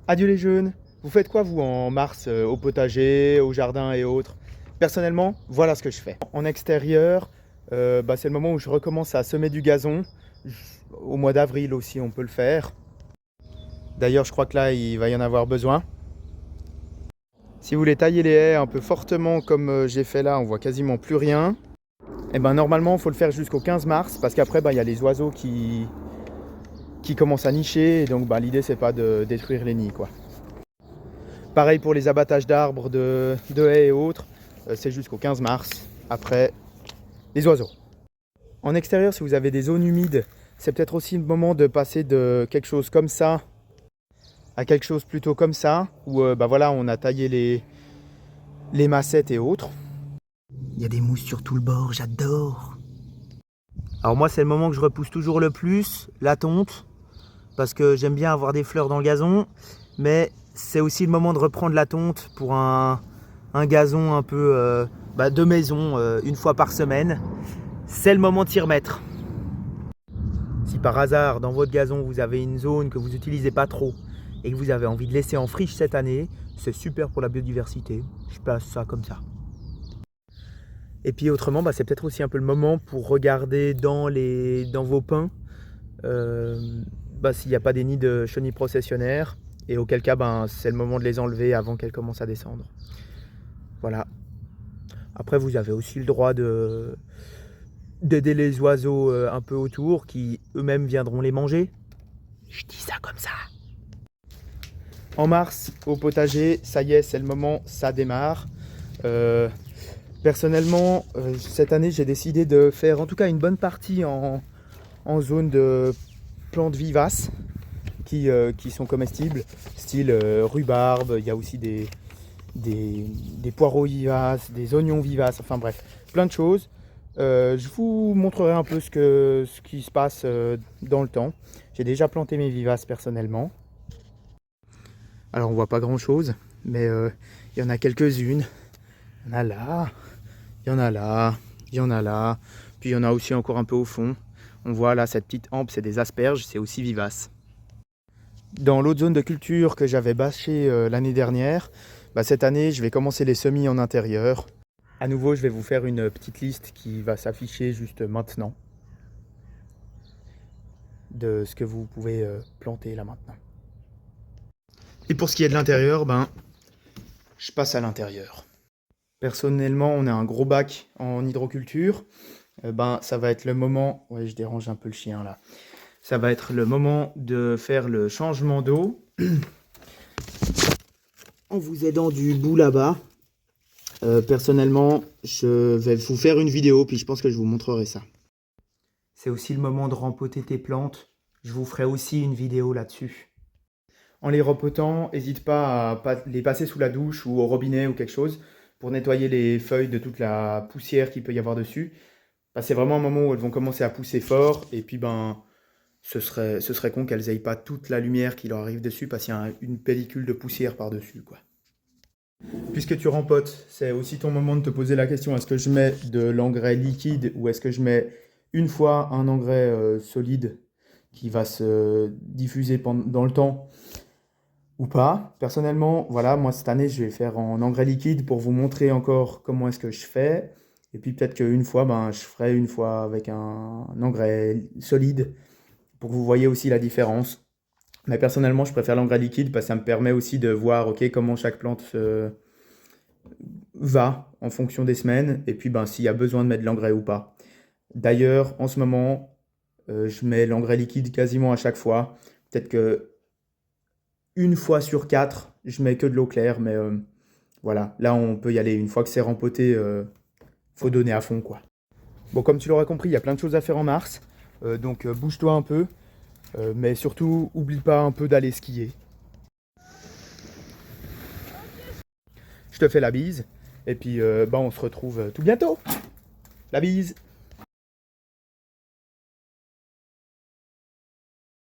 Adieu les jeunes. Vous faites quoi vous en mars au potager, au jardin et autres? Personnellement, voilà ce que je fais. En extérieur, c'est le moment où je recommence à semer du gazon. Au mois d'avril aussi, on peut le faire. D'ailleurs, je crois que là, il va y en avoir besoin. Si vous voulez tailler les haies un peu fortement comme j'ai fait là, on voit quasiment plus rien. Et ben normalement, il faut le faire jusqu'au 15 mars parce qu'après, il y a les oiseaux qui commencent à nicher. Et donc, l'idée, c'est pas de détruire les nids, quoi. Pareil pour les abattages d'arbres, de haies et autres, c'est jusqu'au 15 mars, après les oiseaux. En extérieur, si vous avez des zones humides, c'est peut-être aussi le moment de passer de quelque chose comme ça à quelque chose plutôt comme ça, où voilà, on a taillé les massettes et autres. Il y a des mousses sur tout le bord, j'adore. Alors moi, c'est le moment que je repousse toujours le plus, la tonte, parce que j'aime bien avoir des fleurs dans le gazon, mais c'est aussi le moment de reprendre la tonte pour un gazon un peu de maison, une fois par semaine. C'est le moment de s'y remettre. Si par hasard dans votre gazon vous avez une zone que vous n'utilisez pas trop et que vous avez envie de laisser en friche cette année, c'est super pour la biodiversité. Je place ça comme ça. Et puis autrement, c'est peut-être aussi un peu le moment pour regarder dans vos pins s'il n'y a pas des nids de chenilles processionnaires, et auquel cas c'est le moment de les enlever avant qu'elles commencent à descendre. Voilà. Après, vous avez aussi le droit d'aider les oiseaux un peu autour qui eux-mêmes viendront les manger. Je dis ça comme ça. En mars, au potager, ça y est, c'est le moment, ça démarre. Personnellement, cette année, j'ai décidé de faire en tout cas une bonne partie en zone de plantes vivaces qui sont comestibles, style rhubarbe. Il y a aussi des poireaux vivaces, des oignons vivaces, enfin bref, plein de choses. Je vous montrerai un peu ce qui se passe dans le temps. J'ai déjà planté mes vivaces personnellement. Alors on voit pas grand chose, mais il y en a quelques-unes. Il y en a là, il y en a là, il y en a là, puis il y en a aussi encore un peu au fond. On voit là cette petite hampe, c'est des asperges, c'est aussi vivace. Dans l'autre zone de culture que j'avais bâchée l'année dernière, cette année je vais commencer les semis en intérieur. À nouveau, je vais vous faire une petite liste qui va s'afficher juste maintenant de ce que vous pouvez planter là maintenant. Et pour ce qui est de l'intérieur, je passe à l'intérieur. Personnellement, on a un gros bac en hydroculture. Ça va être le moment... Ouais, je dérange un peu le chien là. Ça va être le moment de faire le changement d'eau. En vous aidant du bout là-bas. Personnellement, je vais vous faire une vidéo, puis je pense que je vous montrerai ça. C'est aussi le moment de rempoter tes plantes. Je vous ferai aussi une vidéo là-dessus. En les repotant, n'hésite pas à les passer sous la douche ou au robinet ou quelque chose pour nettoyer les feuilles de toute la poussière qu'il peut y avoir dessus. C'est vraiment un moment où elles vont commencer à pousser fort, et puis ce serait con qu'elles n'aient pas toute la lumière qui leur arrive dessus parce qu'il y a une pellicule de poussière par-dessus, quoi. Puisque tu rempotes, c'est aussi ton moment de te poser la question, est-ce que je mets de l'engrais liquide ou est-ce que je mets une fois un engrais solide qui va se diffuser dans le temps ou pas? Personnellement, voilà, moi cette année je vais faire en engrais liquide pour vous montrer encore comment est-ce que je fais. Et puis peut-être qu'une fois, je ferai une fois avec un engrais solide pour que vous voyez aussi la différence. Mais personnellement, je préfère l'engrais liquide parce que ça me permet aussi de voir comment chaque plante va en fonction des semaines, et puis s'il y a besoin de mettre de l'engrais ou pas. D'ailleurs, en ce moment, je mets l'engrais liquide quasiment à chaque fois. Peut-être que une fois sur 4, je mets que de l'eau claire, mais voilà, là on peut y aller. Une fois que c'est rempoté, faut donner à fond, quoi. Bon, comme tu l'auras compris, il y a plein de choses à faire en mars, donc bouge-toi un peu, mais surtout, oublie pas un peu d'aller skier. Je te fais la bise, et puis on se retrouve tout bientôt. La bise!